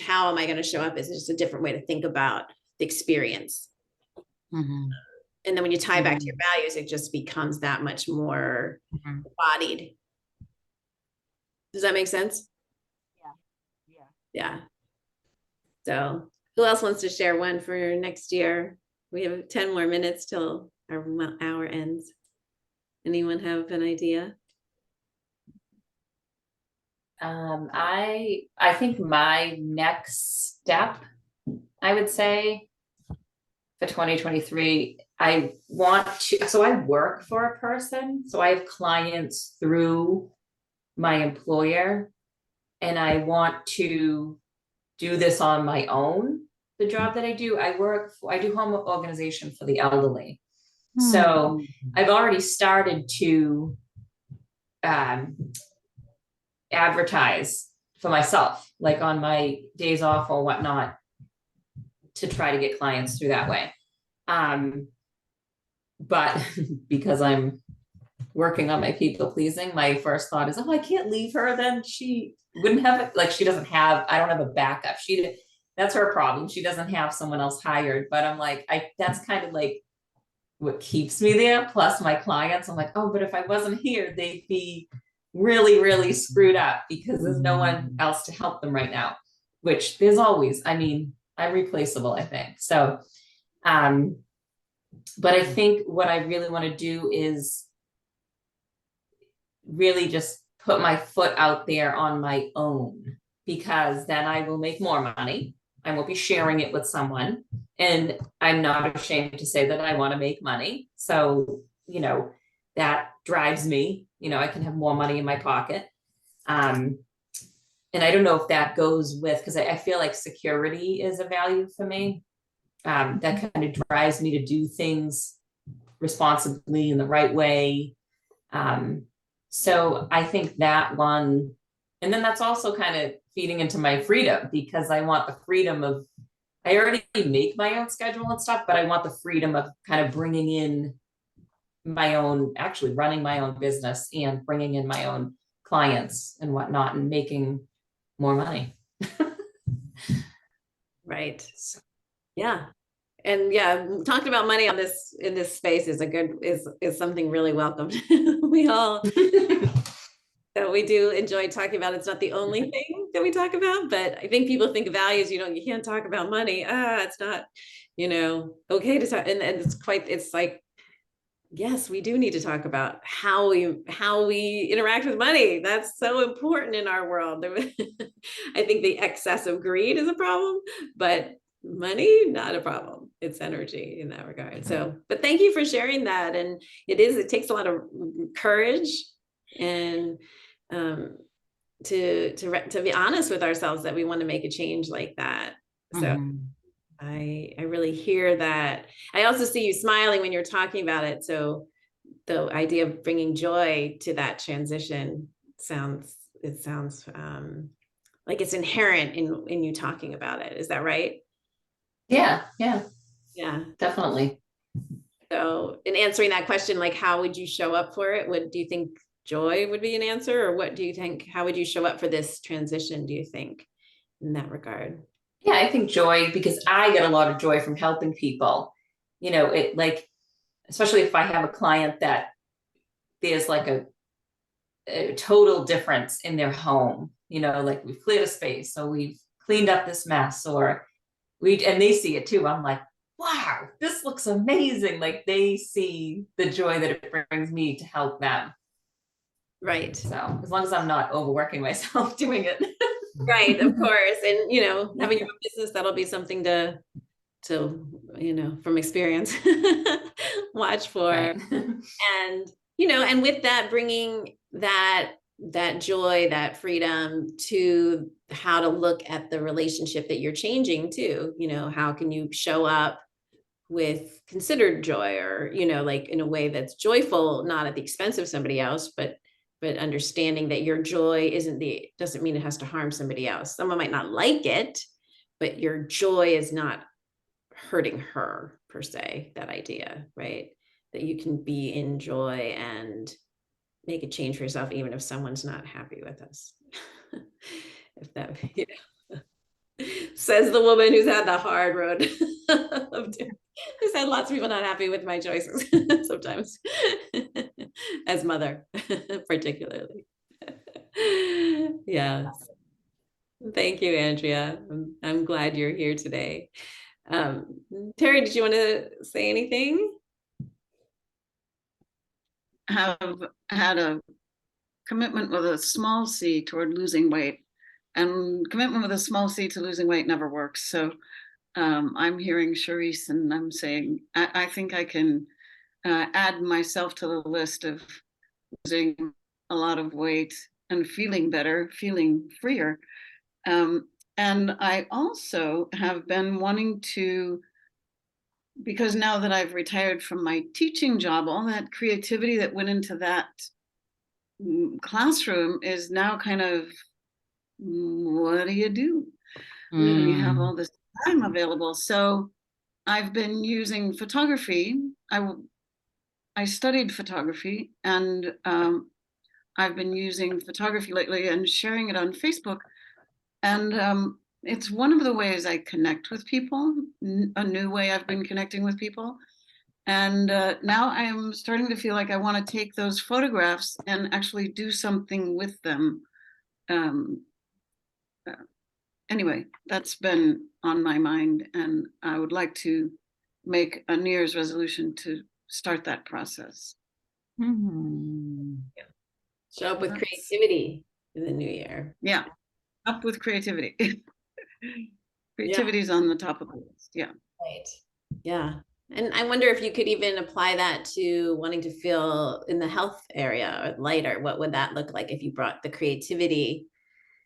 How am I going to show up? Is just a different way to think about the experience. Mm-hmm. And then when you tie back to your values, it just becomes that much more embodied. Does that make sense? Yeah. So who else wants to share one for next year? We have 10 more minutes till our hour ends. Anyone have an idea? I think my next step, I would say for 2023, I want to, so I work for a person, so I have clients through my employer, and I want to do this on my own. The job that I do, I do home organization for the elderly. So I've already started to advertise for myself, like on my days off or whatnot, to try to get clients through that way. But because I'm working on my people pleasing, my first thought is, oh, I can't leave her. Then she wouldn't have it. Like I don't have a backup. That's her problem. She doesn't have someone else hired. But I'm like, that's kind of like what keeps me there. Plus my clients, I'm like, oh, but if I wasn't here, they'd be really, really screwed up because there's no one else to help them right now, which there's always, I'm replaceable, I think. So, but I think what I really want to do is really just put my foot out there on my own, because then I will make more money. I won't be sharing it with someone. And I'm not ashamed to say that I want to make money. So, that drives me. I can have more money in my pocket. And I don't know if that goes with, because I feel like security is a value for me. That kind of drives me to do things responsibly in the right way. So I think that one, and then that's also kind of feeding into my freedom, because I want the freedom of, I already make my own schedule and stuff, but I want the freedom of kind of bringing in my own, actually running my own business and bringing in my own clients and whatnot and making more money. Right. Yeah. And yeah, talking about money in this space is something really welcome. We all that we do enjoy talking about. It's not the only thing that we talk about, but I think people think of values, you can't talk about money. It's not, okay to talk. And it's like, yes, we do need to talk about how we interact with money. That's so important in our world. I think the excess of greed is a problem, but money, not a problem. It's energy in that regard. So, but thank you for sharing that. And it takes a lot of courage and to be honest with ourselves that we want to make a change like that. So I really hear that. I also see you smiling when you're talking about it. So the idea of bringing joy to that transition sounds like it's inherent in you talking about it. Is that right? Yeah, definitely. So in answering that question, like how would you show up for it? Do you think joy would be an answer, or what do you think? How would you show up for this transition, do you think, in that regard? Yeah, I think joy, because I get a lot of joy from helping people. It like, especially if I have a client that there's like a total difference in their home, like we've cleared a space, so we've cleaned up this mess, or and they see it too. I'm like, wow, this looks amazing. Like they see the joy that it brings me to help them. Right. So as long as I'm not overworking myself doing it. Right, of course. And having your own business, that'll be something to from experience watch for. Right. And and with that, bringing that that joy, that freedom, to how to look at the relationship that you're changing too. You know, how can you show up with considered joy, or, you know, like in a way that's joyful, not at the expense of somebody else, but understanding that your joy doesn't mean it has to harm somebody else. Someone might not like it, but your joy is not hurting her per se. That idea, right? That you can be in joy and make a change for yourself, even if someone's not happy with us. If that, you know, says the woman who's had the hard road who's had lots of people not happy with my choices sometimes, as mother, particularly. Yeah. Thank you, Andrea. I'm glad you're here today. Terry, did you want to say anything? Have had a commitment with a small c toward losing weight, and commitment with a small c to losing weight never works. So I'm hearing Charisse, and I'm saying I think I can add myself to the list of losing a lot of weight and feeling better, feeling freer. And I also have been wanting to, because now that I've retired from my teaching job, all that creativity that went into that classroom is now kind of, what do you do when you have all this time available? So I've been using photography. I studied photography, and I've been using photography lately and sharing it on Facebook. And it's one of the ways I connect with people, a new way I've been connecting with people. And now I'm starting to feel like I want to take those photographs and actually do something with them. Anyway, that's been on my mind, and I would like to make a New Year's resolution to start that process. Show up with creativity in the new year. Yeah, up with creativity. Creativity's on the top of the list. Yeah. Right. Yeah. And I wonder if you could even apply that to wanting to feel in the health area or lighter. What would that look like if you brought the creativity?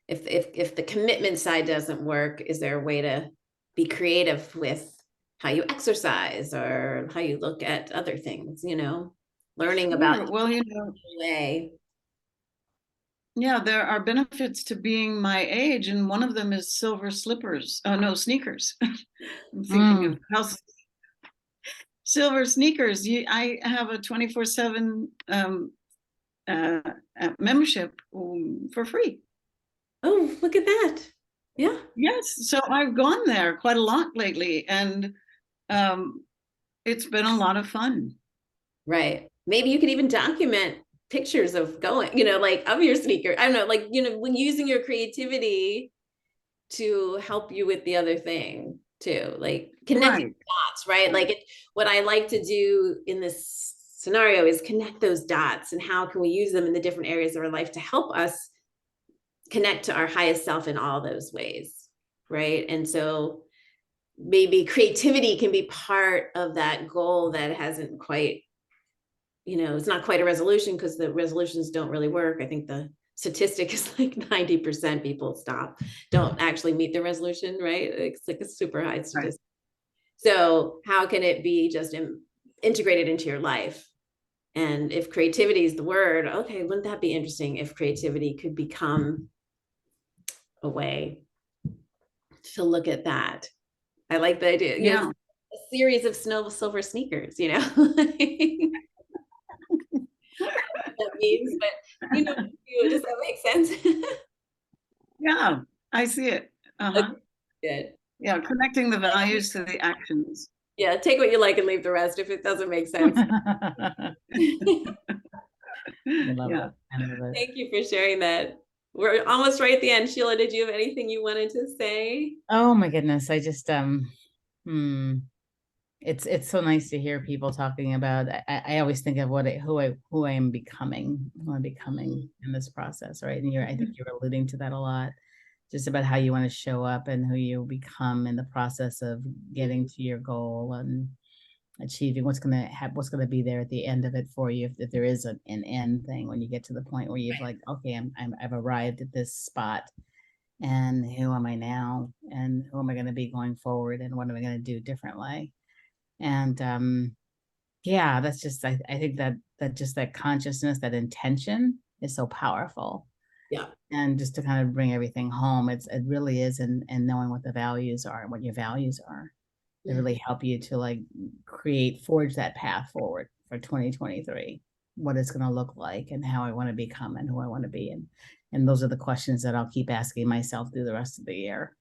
If the commitment side doesn't work, is there a way to be creative with how you exercise or how you look at other things, you know, learning about Well, you know, way. Yeah, there are benefits to being my age, and one of them is silver slippers. No, sneakers. I'm thinking of house. Silver sneakers. I have a 24/7 membership for free. Oh, look at that. Yeah. Yes, so I've gone there quite a lot lately, and it's been a lot of fun. Right. Maybe you could even document pictures of going, you know, like of your sneaker. I don't know, like, you know, when using your creativity to help you with the other thing too, like connecting dots, right? Like what I like to do in this scenario is connect those dots, and how can we use them in the different areas of our life to help us connect to our highest self in all those ways, right? And so maybe creativity can be part of that goal that hasn't quite, you know, it's not quite a resolution, because the resolutions don't really work. I think the statistic is like 90% people don't actually meet the resolution, right? It's like a super high statistic. Right. So how can it be just integrated into your life? And if creativity is the word, okay, wouldn't that be interesting if creativity could become a way to look at that? I like the idea. Yeah. You know, a series of silver sneakers, you know. That means, but you know, does that make sense? Yeah, I see it. Good. Yeah, connecting the values to the actions. Yeah, take what you like and leave the rest if it doesn't make sense. Yeah. Thank you for sharing that. We're almost right at the end. Sheila, did you have anything you wanted to say? Oh my goodness. I just it's so nice to hear people talking about. I always think of who I am becoming, in this process, right? And I think you're alluding to that a lot, just about how you want to show up and who you become in the process of getting to your goal. And achieving, what's gonna be there at the end of it for you, if there is an end thing, when you get to the point where you've like, okay, I've arrived at this spot, and who am I now, and who am I going to be going forward, and what am I going to do differently? And yeah, that's just, I think that just that consciousness, that intention is so powerful. Yeah. And just to kind of bring everything home, it really is, and knowing what the values are and what your values are. They really help you to like forge that path forward for 2023, what it's going to look like, and how I want to become, and who I want to be. And those are the questions that I'll keep asking myself through the rest of the year.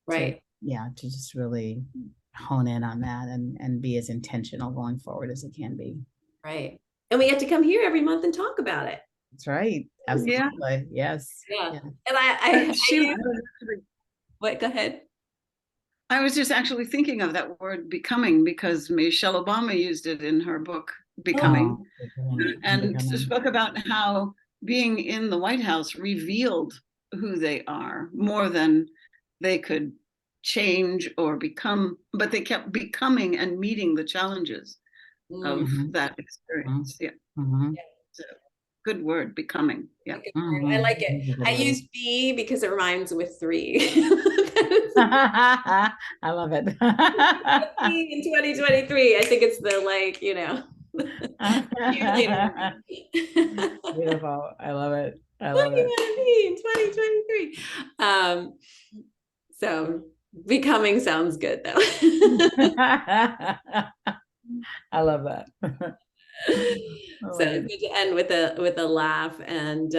Right. To just really hone in on that, and be as intentional going forward as it can be. Right. And we get to come here every month and talk about it. That's right. Absolutely. Yeah. Yes. Yeah. And I Sheila, what, go ahead. I was just actually thinking of that word becoming, because Michelle Obama used it in her book, Becoming, and spoke about how being in the White House revealed who they are more than they could change or become, but they kept becoming and meeting the challenges of that experience. Yeah. So, good word, becoming. Yeah. I like it. I use be because it rhymes with 3. I love it. In 2023, I think it's the Beautiful. I love it. I what love do you it. want to be in 2023? So becoming sounds good though. I love that. So good to end with a laugh, and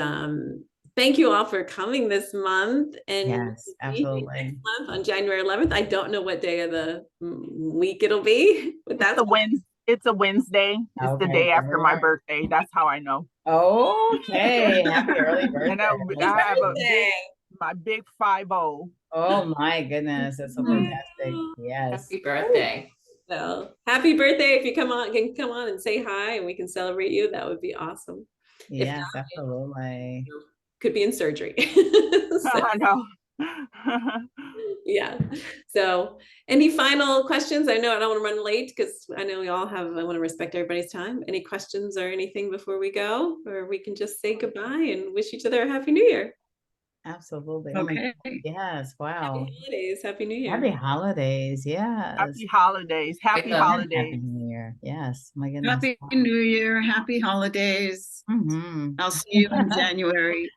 thank you all for coming this month. And yes, absolutely. Next month on January 11th. I don't know what day of the week it'll be, but that's it's a Wednesday. It's the day after my birthday. That's how I know. Okay, happy early birthday. And I have my big 5-0. Oh my goodness, that's so fantastic. Yes. Happy birthday. So happy birthday. If you can come on and say hi and we can celebrate you, that would be awesome. Yes, absolutely. Could be in surgery. I know. Yeah. So any final questions? I know I don't want to run late because I know I want to respect everybody's time. Any questions or anything before we go, or we can just say goodbye and wish each other a happy new year. Absolutely. Okay. Yes. Wow. Happy holidays. Happy New Year. Happy holidays. Yes. Happy holidays. Happy holidays. Happy New Year. Yes. My goodness. Happy New Year. Happy holidays. I'll see you in January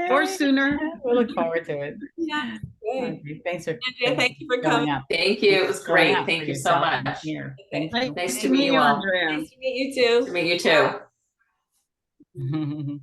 or sooner. We look forward to it. Yeah. Okay, thanks for Andrea, thank you for coming. Thank you. It was great. Thank you so much. Here. Okay. Thank you. Nice to meet you all. Andrea. Nice to meet you too. Nice to meet you too.